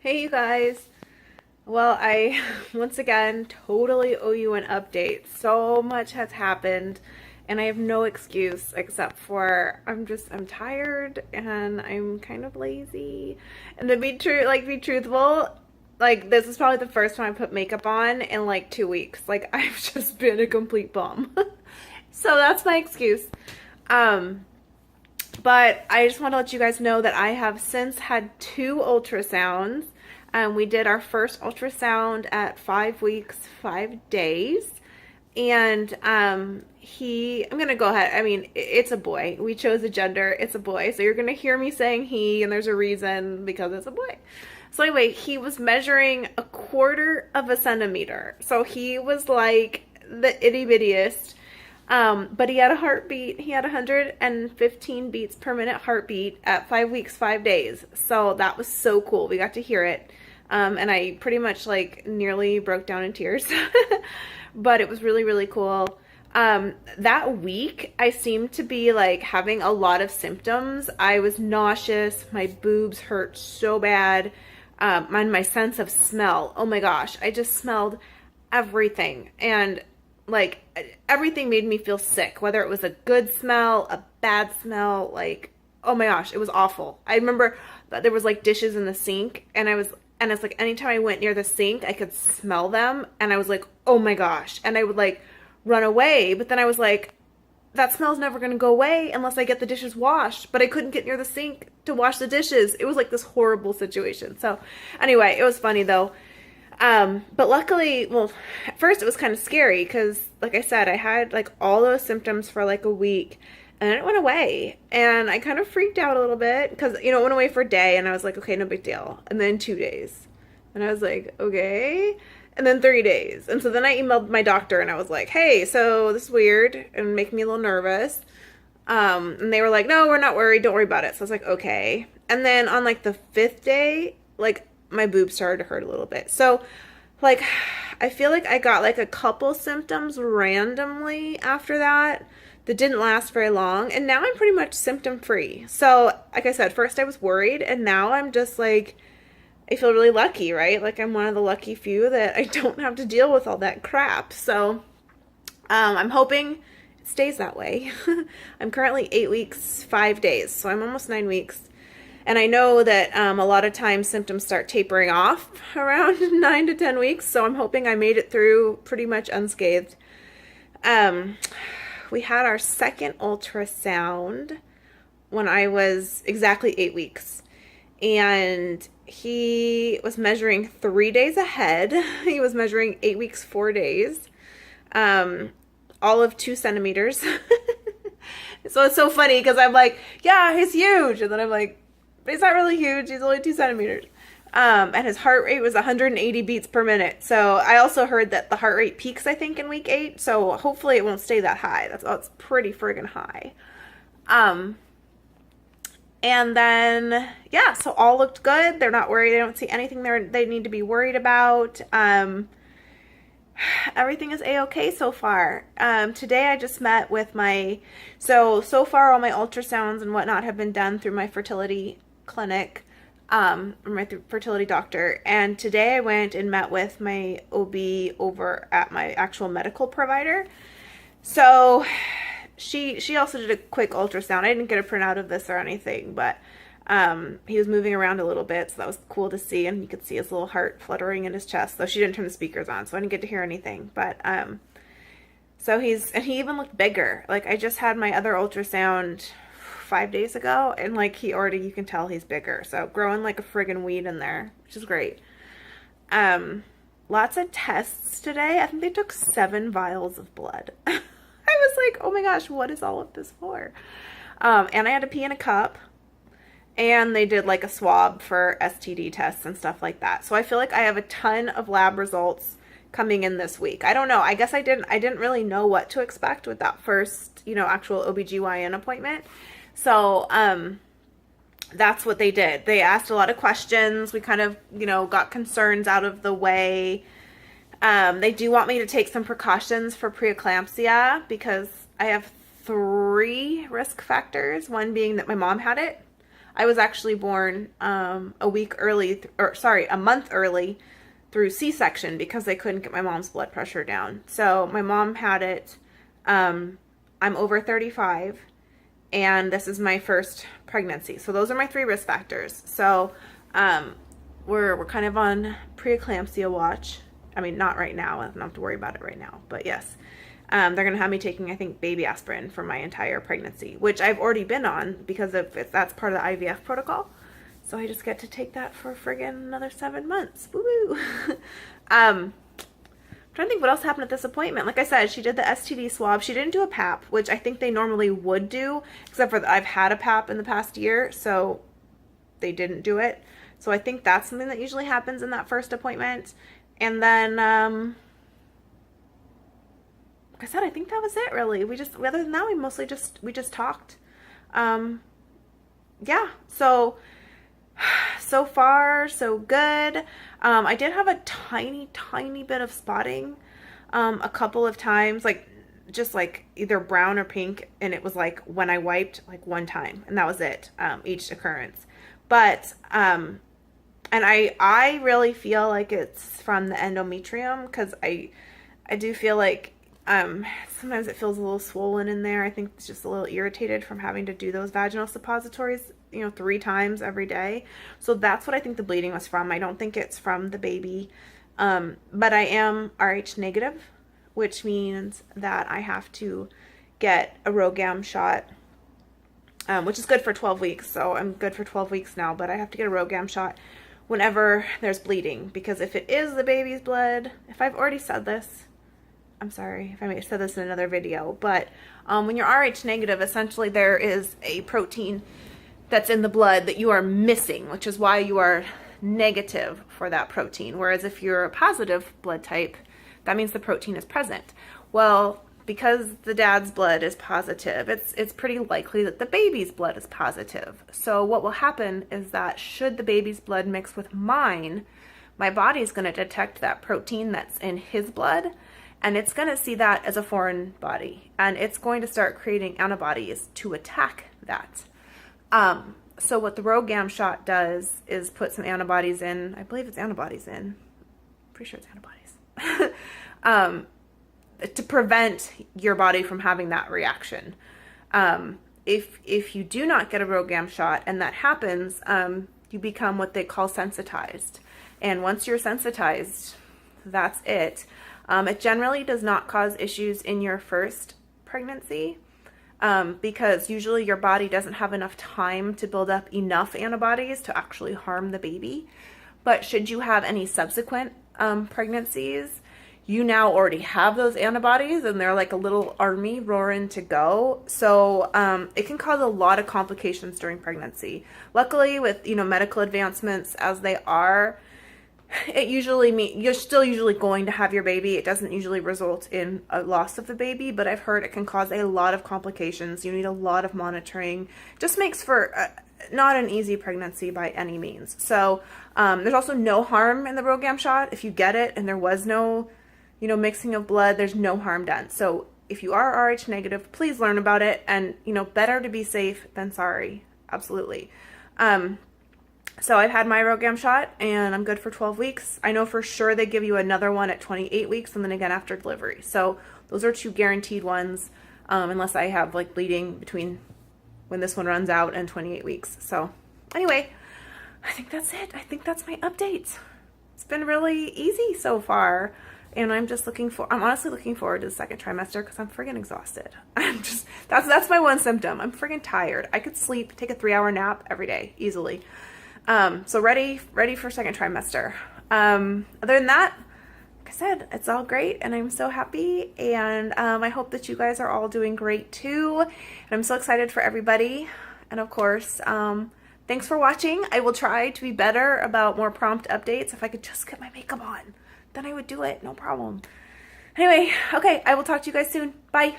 Hey you guys. Well, I once again totally owe you an update. So much has happened and I have no excuse except for I'm tired and I'm kind of lazy. And to be truthful, like this is probably the first time I put makeup on in like 2 weeks. Like I've just been a complete bum. So that's my excuse. Um but I just want to let you guys know that I have since had 2 ultrasounds. We did our first ultrasound at 5 weeks, 5 days. And I'm going to go ahead. I mean, it's a boy. We chose a gender. It's a boy. So you're going to hear me saying he, and there's a reason because it's a boy. So anyway, he was measuring 1/4 of a centimeter. So he was like the itty bittiest. But he had a heartbeat. He had 115 beats per minute heartbeat at 5 weeks, 5 days. So that was so cool. We got to hear it. And I pretty much like nearly broke down in tears. But it was really, really cool. That week, I seemed to be like having a lot of symptoms. I was nauseous. My boobs hurt so bad. And my sense of smell. Oh my gosh. I just smelled everything. And like everything made me feel sick, whether it was a good smell, a bad smell, like, oh my gosh, it was awful. I remember that there was like dishes in the sink and it's like anytime I went near the sink, I could smell them and I was like, oh my gosh. And I would like run away, but then I was like, that smell's never going to go away unless I get the dishes washed, but I couldn't get near the sink to wash the dishes. It was like this horrible situation. So anyway, it was funny though. But luckily, well, at first it was kind of scary because, like I said, I had like all those symptoms for like a week and then it went away and I kind of freaked out a little bit because, it went away for a day and I was like, okay, no big deal. And then 2 days and I was like, okay. And then 3 days. And so then I emailed my doctor and I was like, hey, so this is weird and making me a little nervous. And they were like, no, we're not worried. Don't worry about it. So I was like, okay. And then on like the 5th day, like, my boobs started to hurt a little bit. So, like, I feel like I got like a couple symptoms randomly after that didn't last very long. And now I'm pretty much symptom free. So, like I said, first I was worried and now I'm just like, I feel really lucky, right? Like I'm one of the lucky few that I don't have to deal with all that crap. So, I'm hoping it stays that way. I'm currently 8 weeks, 5 days. So I'm almost 9 weeks. And I know that a lot of times symptoms start tapering off around 9 to 10 weeks. So I'm hoping I made it through pretty much unscathed. We had our second ultrasound when I was exactly 8 weeks. And he was measuring 3 days ahead. He was measuring 8 weeks, 4 days. All of 2 centimeters. So it's so funny because I'm like, yeah, he's huge. And then I'm like, but he's not really huge. He's only 2 centimeters. And his heart rate was 180 beats per minute. So I also heard that the heart rate peaks, I think, in week 8. So hopefully it won't stay that high. That's pretty friggin' high. And then, yeah, so all looked good. They're not worried. They don't see anything they need to be worried about. Everything is a-okay so far. Today I just met with so far all my ultrasounds and whatnot have been done through my fertility clinic, my fertility doctor. And today I went and met with my OB over at my actual medical provider. So she also did a quick ultrasound. I didn't get a printout of this or anything, but he was moving around a little bit, so that was cool to see, and you could see his little heart fluttering in his chest, though she didn't turn the speakers on, so I didn't get to hear anything. But so he even looked bigger. Like I just had my other ultrasound 5 days ago, and like you can tell he's bigger. So growing like a friggin' weed in there, which is great. Lots of tests today. I think they took 7 vials of blood. I was like, oh my gosh, what is all of this for? And I had to pee in a cup. And they did like a swab for STD tests and stuff like that. So I feel like I have a ton of lab results coming in this week. I don't know. I guess I didn't really know what to expect with that first, actual OBGYN appointment. So, that's what they did. They asked a lot of questions. We kind of, got concerns out of the way. They do want me to take some precautions for preeclampsia because I have 3 risk factors. One being that my mom had it. I was actually born a week early, or sorry, a month early through C-section because they couldn't get my mom's blood pressure down. So my mom had it. I'm over 35, and this is my first pregnancy. So those are my 3 risk factors. So we're kind of on preeclampsia watch. I mean, not right now. I don't have to worry about it right now. But yes, they're going to have me taking, I think, baby aspirin for my entire pregnancy, which I've already been on because that's part of the IVF protocol. So I just get to take that for friggin' another 7 months. Woo-woo. I'm trying to think what else happened at this appointment. Like I said, she did the STD swab. She didn't do a PAP, which I think they normally would do, except for I've had a PAP in the past year, so they didn't do it. So I think that's something that usually happens in that first appointment. And then, like I said, I think that was it, really. Other than that, we just talked. Yeah, so far, so good. I did have a tiny bit of spotting, a couple of times, like, just like either brown or pink, and it was like when I wiped, like, one time, and that was it, each occurrence. But, and I really feel like it's from the endometrium, because I do feel like sometimes it feels a little swollen in there. I think it's just a little irritated from having to do those vaginal suppositories, 3 times every day. So that's what I think the bleeding was from. I don't think it's from the baby. But I am Rh negative, which means that I have to get a RhoGAM shot, which is good for 12 weeks. So I'm good for 12 weeks now, but I have to get a RhoGAM shot whenever there's bleeding, because if it is the baby's blood, if I've already said this, I'm sorry if I may have said this in another video, but when you're Rh negative, essentially there is a protein that's in the blood that you are missing, which is why you are negative for that protein. Whereas if you're a positive blood type, that means the protein is present. Well, because the dad's blood is positive, it's pretty likely that the baby's blood is positive. So what will happen is that should the baby's blood mix with mine, my body is going to detect that protein that's in his blood, and it's going to see that as a foreign body, and it's going to start creating antibodies to attack that. So what the RhoGAM shot does is put some antibodies in. I believe it's antibodies in. Pretty sure it's antibodies. To prevent your body from having that reaction. If you do not get a RhoGAM shot and that happens, you become what they call sensitized. And once you're sensitized, that's it. It generally does not cause issues in your first pregnancy, because usually your body doesn't have enough time to build up enough antibodies to actually harm the baby. But should you have any subsequent pregnancies, you now already have those antibodies, and they're like a little army roaring to go. So it can cause a lot of complications during pregnancy. Luckily, with medical advancements as they are, it usually you're still usually going to have your baby. It doesn't usually result in a loss of the baby, but I've heard it can cause a lot of complications. You need a lot of monitoring. Just makes for not an easy pregnancy by any means. So there's also no harm in the RhoGAM shot. If you get it and there was no mixing of blood, there's no harm done. So if you are Rh negative, please learn about it, and better to be safe than sorry. Absolutely. So I've had my RhoGAM shot, and I'm good for 12 weeks. I know for sure they give you another one at 28 weeks and then again after delivery. So those are 2 guaranteed ones, unless I have like bleeding between when this one runs out and 28 weeks. So anyway, I think that's it. I think that's my update. It's been really easy so far. And I'm honestly looking forward to the second trimester because I'm friggin' exhausted. That's my one symptom. I'm friggin' tired. I could sleep, take a 3-hour nap every day, easily. So ready for second trimester. Other than that, like I said, it's all great, and I'm so happy, and I hope that you guys are all doing great too, and I'm so excited for everybody. And of course, thanks for watching. I will try to be better about more prompt updates. If I could just get my makeup on, then I would do it, no problem. Anyway, okay, I will talk to you guys soon. Bye.